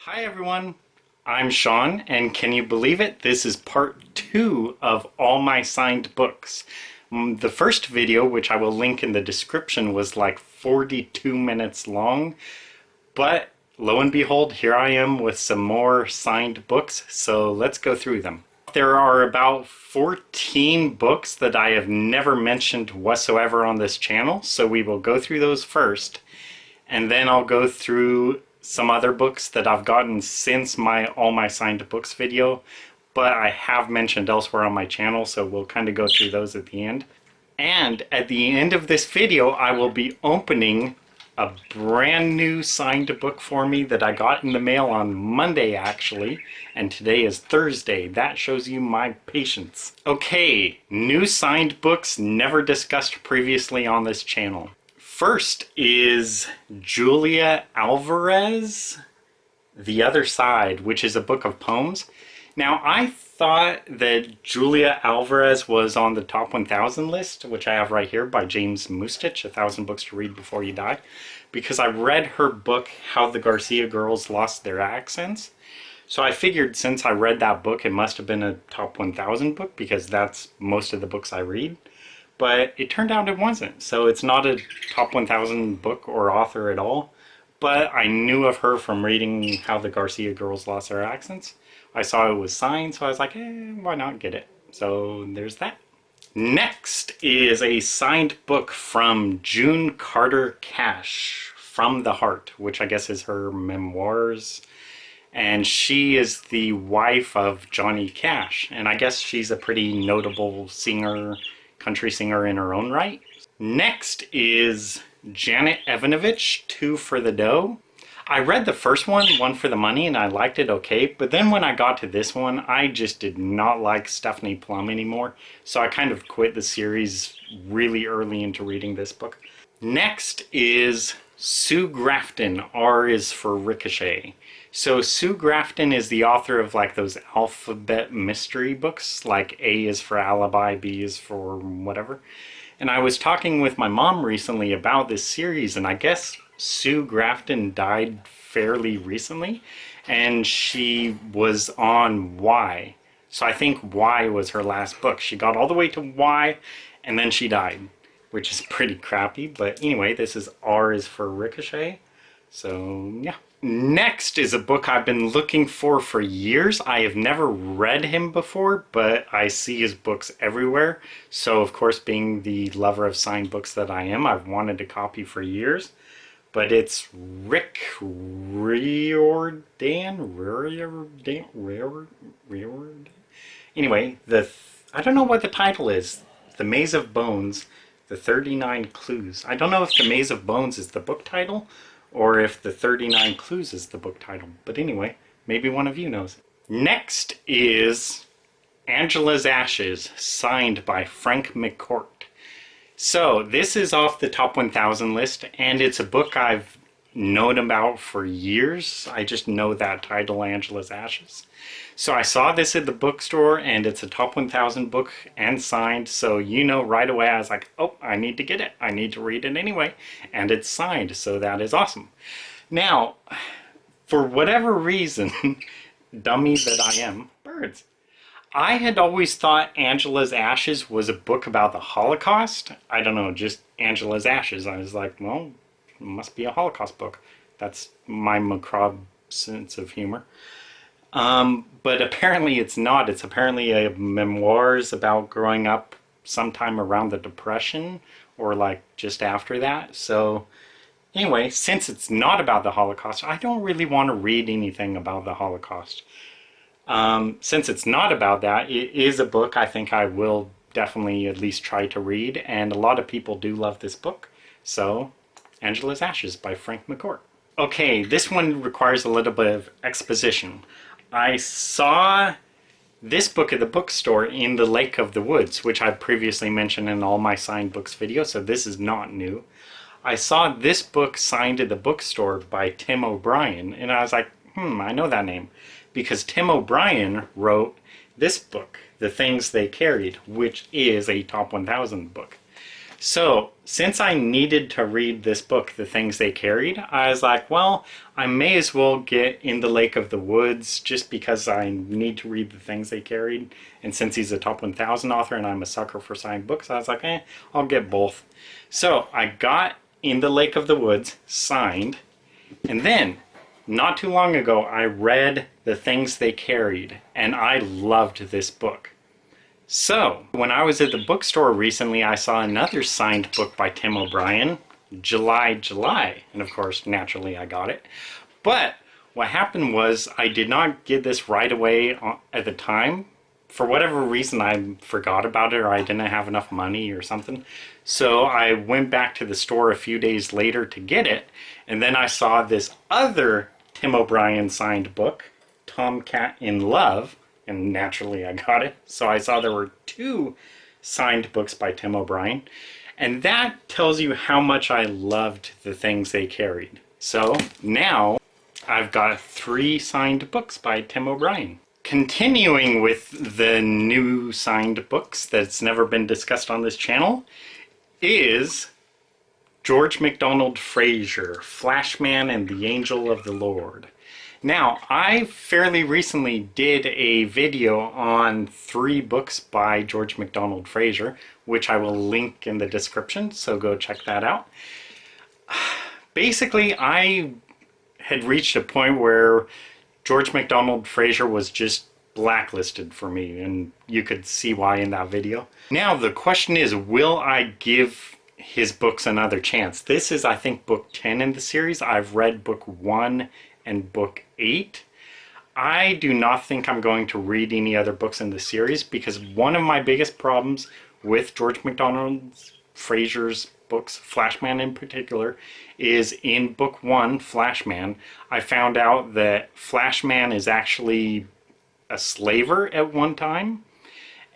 Hi everyone, I'm Sean, and can you believe it? This is part 2 of all my signed books. The first video, which I will link in the description, was like 42 minutes long, but lo and behold, here I am with some more signed books, so let's go through them. There are about 14 books that I have never mentioned whatsoever on this channel, so we will go through those first, and then I'll go through some other books that I've gotten since my all my signed books video, but I have mentioned elsewhere on my channel, so we'll kind of go through those at the end. And at the end of this video, I will be opening a brand new signed book for me that I got in the mail on Monday actually, and today is Thursday. That shows you my patience. Okay, new signed books never discussed previously on this channel. First is Julia Alvarez, The Other Side, which is a book of poems. Now, I thought that Julia Alvarez was on the top 1000 list, which I have right here by James Mustich, 1,000 Books to Read Before You Die, because I read her book, How the Garcia Girls Lost Their Accents. So I figured since I read that book, it must have been a top 1000 book, because that's most of the books I read. But it turned out it wasn't, so it's not a top 1000 book or author at all. But I knew of her from reading How the Garcia Girls Lost Their Accents. I saw it was signed, so I was like, why not get it? So there's that. Next is a signed book from June Carter Cash, From the Heart, which I guess is her memoirs. And she is the wife of Johnny Cash, and I guess she's a pretty notable singer, country singer in her own right. Next is Janet Evanovich, Two for the Dough. I read the first one, One for the Money, and I liked it okay, but then when I got to this one, I just did not like Stephanie Plum anymore, so I kind of quit the series really early into reading this book. Next is Sue Grafton, R is for Ricochet. So Sue Grafton is the author of like those alphabet mystery books, like A is for Alibi, B is for whatever. And I was talking with my mom recently about this series, and I guess Sue Grafton died fairly recently, and she was on Y. So I think Y was her last book. She got all the way to Y, and then she died, which is pretty crappy. But anyway, this is R is for Ricochet. So yeah. Next is a book I've been looking for years. I have never read him before, but I see his books everywhere. So of course, being the lover of signed books that I am, I've wanted a copy for years. But it's Rick Riordan? Anyway, I don't know what the title is. The Maze of Bones, The 39 Clues. I don't know if The Maze of Bones is the book title, or if The 39 Clues is the book title. But anyway, maybe one of you knows. Next is Angela's Ashes, signed by Frank McCourt. So this is off the top 1000 list, and it's a book I've known about for years. I just know that title, Angela's Ashes. So I saw this at the bookstore, and it's a top 1000 book and signed, so you know right away I was like, oh, I need to get it. I need to read it anyway, and it's signed, so that is awesome. Now, for whatever reason, dummy that I am, birds, I had always thought Angela's Ashes was a book about the Holocaust. I don't know, just Angela's Ashes. I was like, well, it must be a Holocaust book. That's my macabre sense of humor. But apparently it's not. It's apparently a memoirs about growing up sometime around the Depression, or like just after that. So anyway, since it's not about the Holocaust, I don't really want to read anything about the Holocaust. Since it's not about that, it is a book I think I will definitely at least try to read, and a lot of people do love this book. So, Angela's Ashes by Frank McCourt. Okay, this one requires a little bit of exposition. I saw this book at the bookstore in the Lake of the Woods, which I previously mentioned in all my signed books videos, so this is not new. I saw this book signed at the bookstore by Tim O'Brien, and I was like, I know that name. Because Tim O'Brien wrote this book, The Things They Carried, which is a top 1000 book. So, since I needed to read this book, The Things They Carried, I was like, well, I may as well get In the Lake of the Woods just because I need to read The Things They Carried. And since he's a top 1000 author and I'm a sucker for signed books, I was like, I'll get both. So, I got In the Lake of the Woods signed, and then, not too long ago, I read The Things They Carried, and I loved this book. So, when I was at the bookstore recently, I saw another signed book by Tim O'Brien, July, and of course, naturally, I got it. But what happened was I did not get this right away at the time. For whatever reason, I forgot about it, or I didn't have enough money or something. So I went back to the store a few days later to get it, and then I saw this other Tim O'Brien signed book, Tomcat in Love, and naturally I got it. So I saw there were 2 signed books by Tim O'Brien, and that tells you how much I loved The Things They Carried. So now I've got 3 signed books by Tim O'Brien. Continuing with the new signed books that's never been discussed on this channel is George MacDonald Fraser, Flashman and the Angel of the Lord. Now, I fairly recently did a video on 3 books by George MacDonald Fraser, which I will link in the description, so go check that out. Basically, I had reached a point where George MacDonald Fraser was just blacklisted for me, and you could see why in that video. Now, the question is, will I give his books another chance? This is, I think, book 10 in the series. I've read book 1 and book 8. I do not think I'm going to read any other books in the series because one of my biggest problems with George MacDonald Fraser's books, Flashman in particular, is in book 1, Flashman, I found out that Flashman is actually a slaver at one time,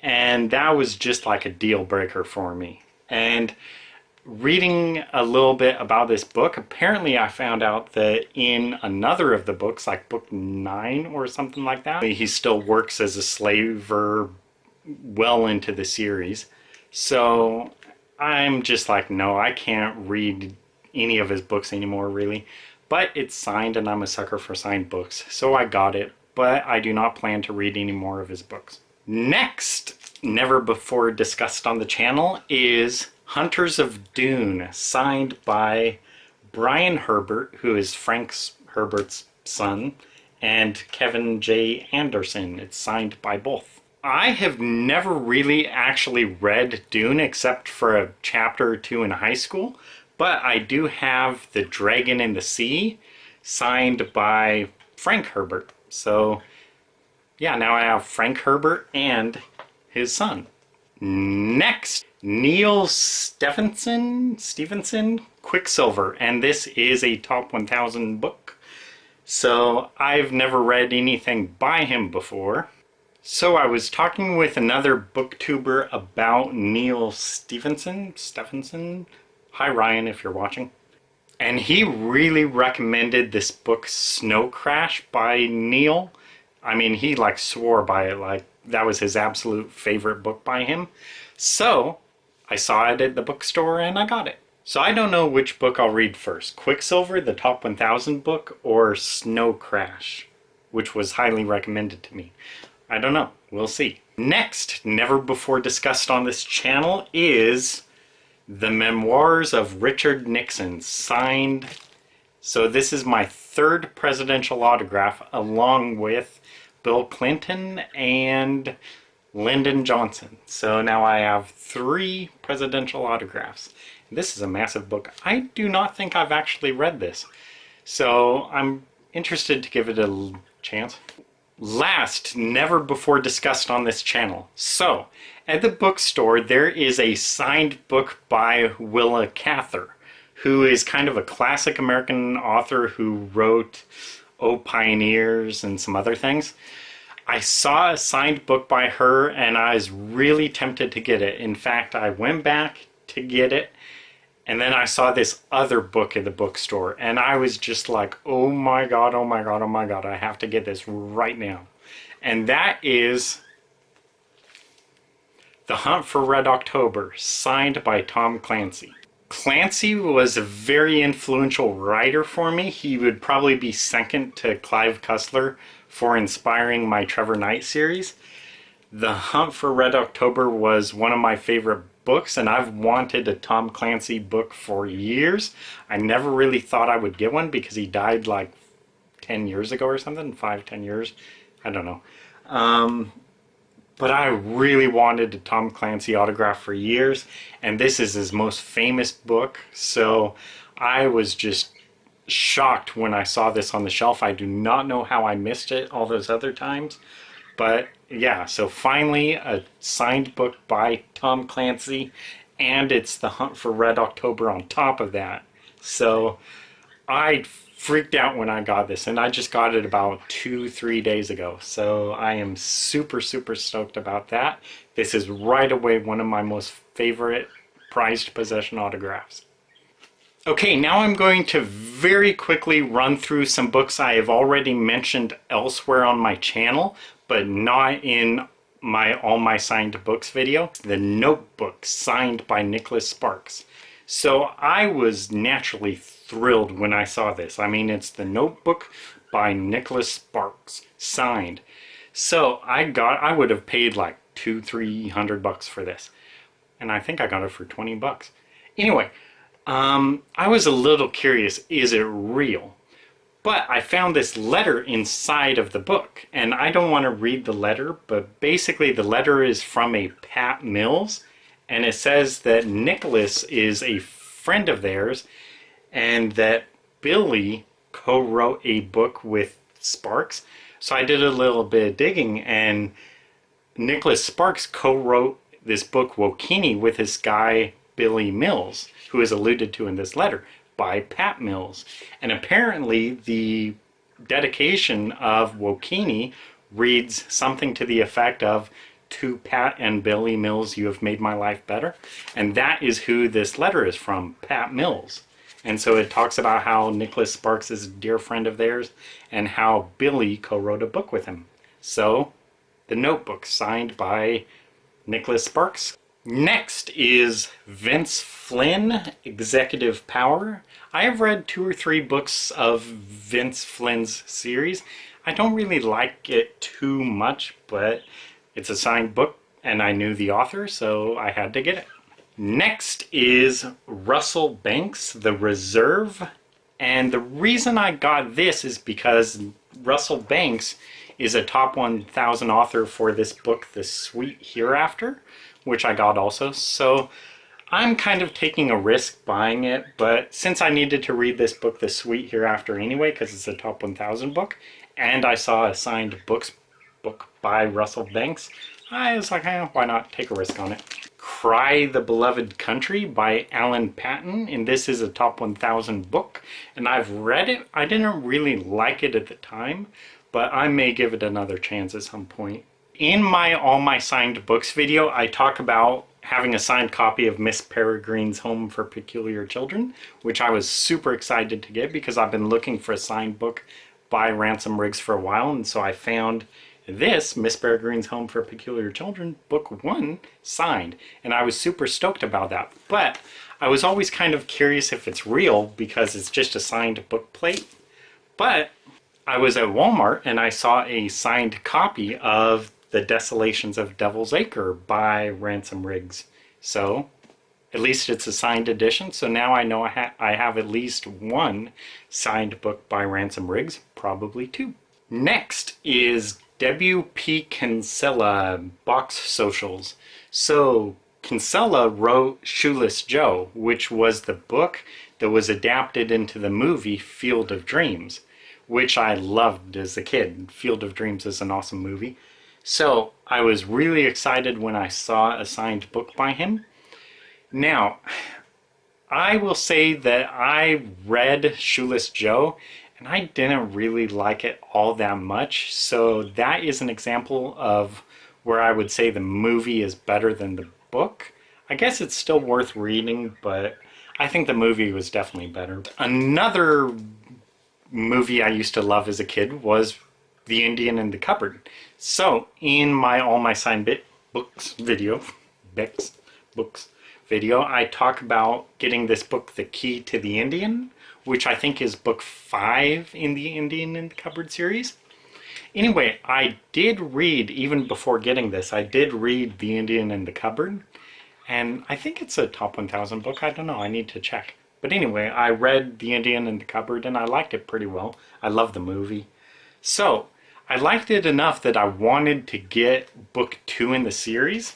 and that was just like a deal breaker for me. And reading a little bit about this book, apparently I found out that in another of the books, like book 9 or something like that, he still works as a slaver well into the series. So I'm just like, no, I can't read any of his books anymore, really. But it's signed, and I'm a sucker for signed books, so I got it. But I do not plan to read any more of his books. Next, never before discussed on the channel, is Hunters of Dune, signed by Brian Herbert, who is Frank Herbert's son, and Kevin J. Anderson. It's signed by both. I have never really actually read Dune except for a chapter or 2 in high school, but I do have The Dragon in the Sea, signed by Frank Herbert. So, yeah, now I have Frank Herbert and his son. Next, Neal Stephenson, Quicksilver, and this is a top 1000 book. So I've never read anything by him before. So I was talking with another booktuber about Neal Stephenson. Hi Ryan, if you're watching. And he really recommended this book, Snow Crash by Neal. I mean, he like swore by it, like that was his absolute favorite book by him. So I saw it at the bookstore and I got it. So I don't know which book I'll read first. Quicksilver, the top 1000 book, or Snow Crash, which was highly recommended to me. I don't know. We'll see. Next, never before discussed on this channel, is The Memoirs of Richard Nixon, signed. So this is my 3rd presidential autograph, along with Bill Clinton and Lyndon Johnson. So now I have 3 presidential autographs. This is a massive book. I do not think I've actually read this, so I'm interested to give it a chance. Last, never before discussed on this channel. So, at the bookstore, there is a signed book by Willa Cather, who is kind of a classic American author who wrote Oh Pioneers and some other things. I saw a signed book by her and I was really tempted to get it. In fact, I went back to get it, and then I saw this other book at the bookstore, and I was just like, oh my god, oh my god, oh my god, I have to get this right now. And that is The Hunt for Red October, signed by Tom Clancy. Clancy was a very influential writer for me. He would probably be second to Clive Cussler for inspiring my Trevor Knight series. The Hunt for Red October was one of my favorite books, and I've wanted a Tom Clancy book for years. I never really thought I would get one because he died like 10 years ago or something, 5-10 years, I don't know. But I really wanted a Tom Clancy autograph for years, and this is his most famous book, so I was just shocked when I saw this on the shelf. I do not know how I missed it all those other times, but yeah, so finally a signed book by Tom Clancy, and it's The Hunt for Red October on top of that. So I freaked out when I got this, and I just got it about 2-3 days ago, so I am super stoked about that. This is right away one of my most favorite prized possession autographs. Okay, now I'm going to very quickly run through some books I have already mentioned elsewhere on my channel, but not in my All My Signed Books video. The Notebook, signed by Nicholas Sparks. So I was naturally thrilled when I saw this. I mean, it's The Notebook by Nicholas Sparks, signed. So I would have paid like $200-300 for this, and I think I got it for 20 bucks. Anyway, I was a little curious, is it real? But I found this letter inside of the book, and I don't want to read the letter, but basically the letter is from a Pat Mills, and it says that Nicholas is a friend of theirs, and that Billy co-wrote a book with Sparks. So I did a little bit of digging, and Nicholas Sparks co-wrote this book Wokini with this guy Billy Mills, who is alluded to in this letter by Pat Mills. And apparently the dedication of Wokini reads something to the effect of, "To Pat and Billy Mills, you have made my life better." And that is who this letter is from, Pat Mills. And so it talks about how Nicholas Sparks is a dear friend of theirs and how Billy co-wrote a book with him. So, The Notebook, signed by Nicholas Sparks. Next is Vince Flynn, Executive Power. I have read 2 or 3 books of Vince Flynn's series. I don't really like it too much, but it's a signed book and I knew the author, so I had to get it. Next is Russell Banks, The Reserve. And the reason I got this is because Russell Banks is a top 1,000 author for this book, The Sweet Hereafter, which I got also. So I'm kind of taking a risk buying it, but since I needed to read this book, The Sweet Hereafter, anyway, because it's a top 1,000 book, and I saw a signed book by Russell Banks, I was like, why not take a risk on it? Cry the Beloved Country by Alan Paton, and this is a top 1,000 book, and I've read it. I didn't really like it at the time, but I may give it another chance at some point. In my All My Signed Books video, I talk about having a signed copy of Miss Peregrine's Home for Peculiar Children, which I was super excited to get because I've been looking for a signed book by Ransom Riggs for a while, and so I found this, Miss Peregrine's Home for Peculiar Children, book 1, signed, and I was super stoked about that. But I was always kind of curious if it's real because it's just a signed book plate. But I was at Walmart and I saw a signed copy of The Desolations of Devil's Acre by Ransom Riggs. So at least it's a signed edition, so now I know I have at least 1 signed book by Ransom Riggs, probably 2. Next is W.P. Kinsella, Box Socials. So Kinsella wrote Shoeless Joe, which was the book that was adapted into the movie Field of Dreams, which I loved as a kid. Field of Dreams is an awesome movie. So I was really excited when I saw a signed book by him. Now, I will say that I read Shoeless Joe and I didn't really like it all that much. So that is an example of where I would say the movie is better than the book. I guess it's still worth reading, but I think the movie was definitely better. Another movie I used to love as a kid was The Indian in the Cupboard. So in my All My Signed Books video, books video, I talk about getting this book, The Key to the Indian, which I think is book 5 in the Indian in the Cupboard series. Anyway, I did read, even before getting this, I did read The Indian in the Cupboard, and I think it's a top 1000 book. I don't know, I need to check. But anyway, I read The Indian in the Cupboard and I liked it pretty well. I love the movie. So, I liked it enough that I wanted to get book 2 in the series.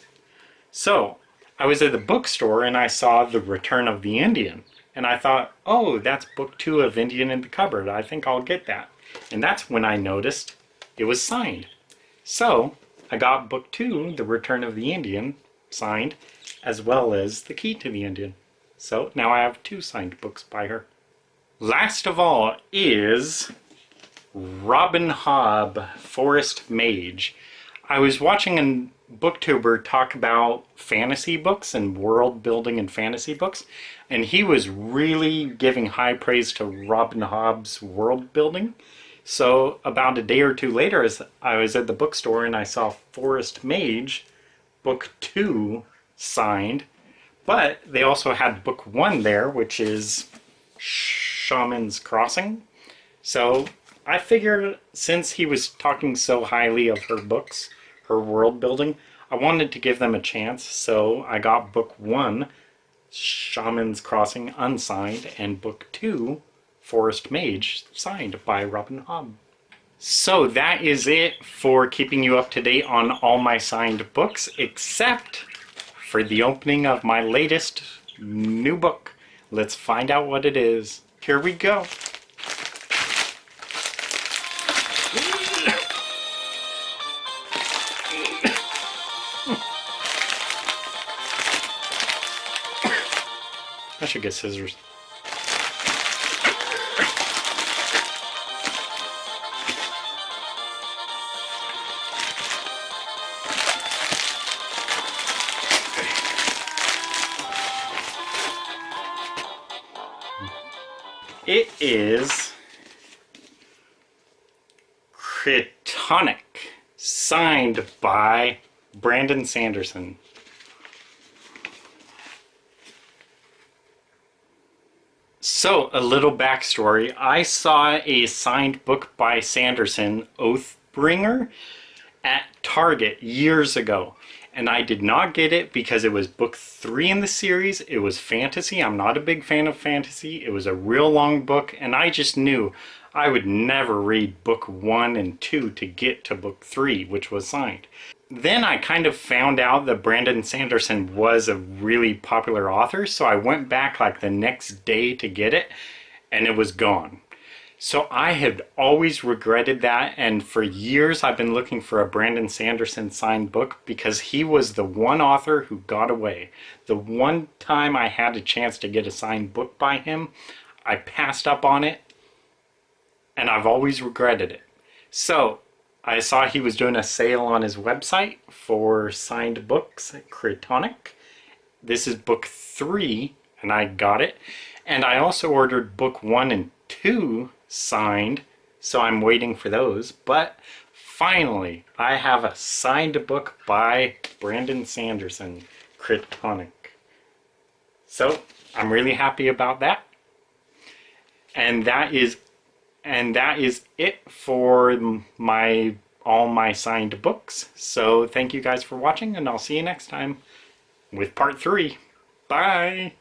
So, I was at the bookstore and I saw The Return of the Indian. And I thought, oh, that's book 2 of Indian in the Cupboard. I think I'll get that. And that's when I noticed it was signed. So, I got book 2, The Return of the Indian, signed, as well as The Key to the Indian. So, now I have 2 signed books by her. Last of all is Robin Hobb, Forest Mage. I was watching a booktuber talk about fantasy books and world building in fantasy books, and he was really giving high praise to Robin Hobb's world building. So about a day or two later, as I was at the bookstore and I saw Forest Mage, book 2 signed, but they also had book 1 there, which is Shaman's Crossing. So I figured since he was talking so highly of her books, her world building, I wanted to give them a chance. So I got book 1, Shaman's Crossing, unsigned, and book 2, Forest Mage, signed by Robin Hobb. So that is it for keeping you up to date on all my signed books, except for the opening of my latest new book. Let's find out what it is. Here we go. I should get scissors. It is Cretonic, signed by Brandon Sanderson. So, a little backstory. I saw a signed book by Sanderson, Oathbringer, at Target years ago. And I did not get it because it was book 3 in the series. It was fantasy. I'm not a big fan of fantasy. It was a real long book, and I just knew I would never read book 1 and 2 to get to book 3, which was signed. Then I kind of found out that Brandon Sanderson was a really popular author, so I went back like the next day to get it, and it was gone. So I had always regretted that, and for years I've been looking for a Brandon Sanderson signed book because he was the one author who got away. The one time I had a chance to get a signed book by him, I passed up on it, and I've always regretted it. So I saw he was doing a sale on his website for signed books, Cretonic. This is book 3, and I got it. And I also ordered book 1 and 2 signed, so I'm waiting for those. But finally, I have a signed book by Brandon Sanderson, Cretonic. So I'm really happy about that. And that is it for all my signed books. So thank you guys for watching, and I'll see you next time with part 3. Bye!